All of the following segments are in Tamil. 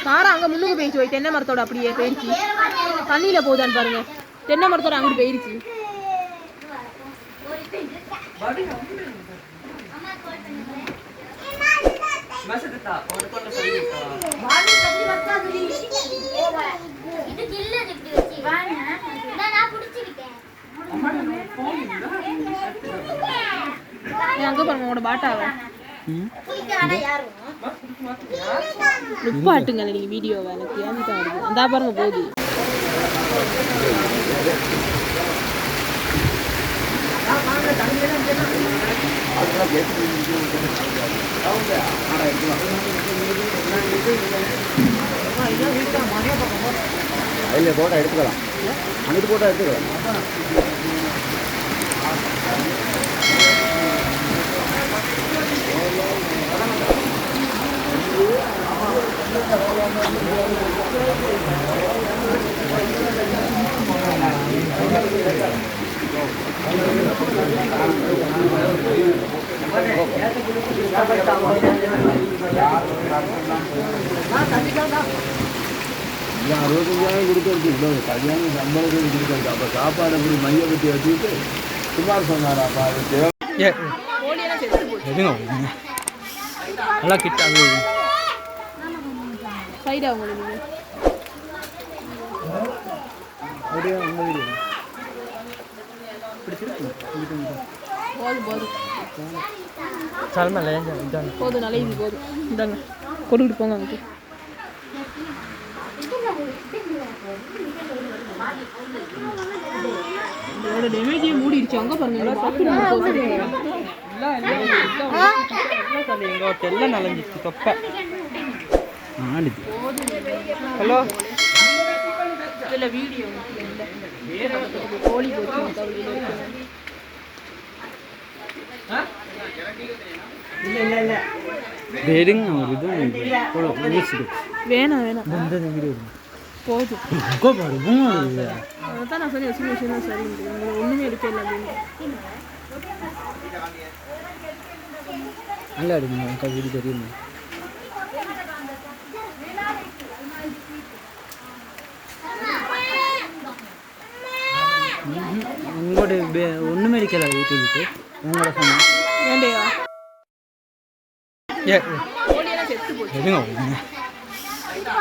காரம் அங்கே முன்னுக்கு போயிடுச்சு போய் தென்னை மரத்தோட அப்படியே போயிடுச்சு தண்ணியில் போகுதான்னு பாருங்க தென்னை மரத்தோட அங்கிட்டு போயிடுச்சு அங்கே பாருங்க உங்களோட பாட்டாவை நிப்பாட்டுங்க நீங்க வீடியோவை எனக்கு ஏன்தான் வருது அந்த பாருங்க போகுது அதில் போட்டோ எடுத்துக்கலாம் அங்கிட்டு போட்டோ எடுத்துக்கலாம் கொடுத்து கல்யாணம் சம்பளத்துக்கு கொடுத்தாச்சு அப்போ சாப்பாடு அப்படி மைய பற்றி வச்சுக்கிட்டு குமார் சொன்னாராப்பா நல்லா கிட்ட சைடா உங்களுக்கு போதும் நல்லா இது போதும் இந்தாங்க கொடுக்கிட்டு போங்க அங்கிட்டு இதோட டேமேஜே மூடிடுச்சு அங்கே பாருங்க எல்லாம் நலஞ்சிச்சு தொப்பை ஹலோ இதில் வீடியோ கோழி போச்சு வேணாம் வேணாம் போதும் அதான் நான் சொல்லி வச்சு சரி உங்களை ஒன்றுமே எடுக்கல அப்படின்னு நல்லா எடுங்க வீடு தெரியுமா உங்களோட ஒன்றுமே எடுக்கல வீட்டுக்கு உங்களோட சொன்ன வேண்டையா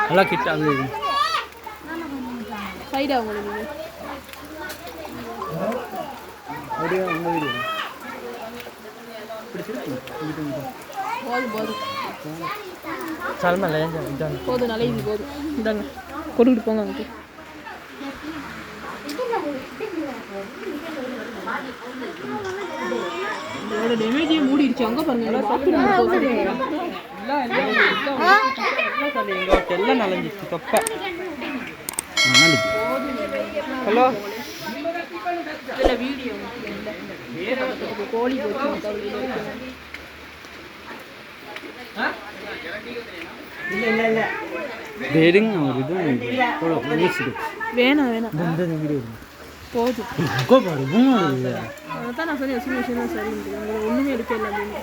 நல்லா கிட்ட சைடா உங்களுக்கு போதும் நல்லா இது போதும் இந்தாங்க கொடுக்கிட்டு போங்க அங்கிட்டு இதோட டேமேஜே மூடிடுச்சு அங்கே பாருங்க எல்லாம் நலஞ்சிச்சு தொப்பை ஹலோ இதில் வீடியோ கோழி போச்சு வேணாம் வேணாம் போதும் அதான் நான் சொல்லி வச்சு சரி உங்களை ஒன்றுமே எடுக்கல அப்படின்னு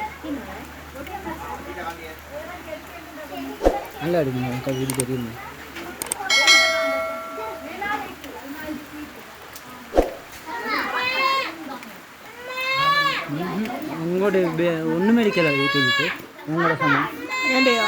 நல்லா எடுங்க வீடு தெரியுமா உங்களோட ஒன்றுமே எடுக்கல வீட்டுக்கு உங்களோட சொன்ன வேண்டையா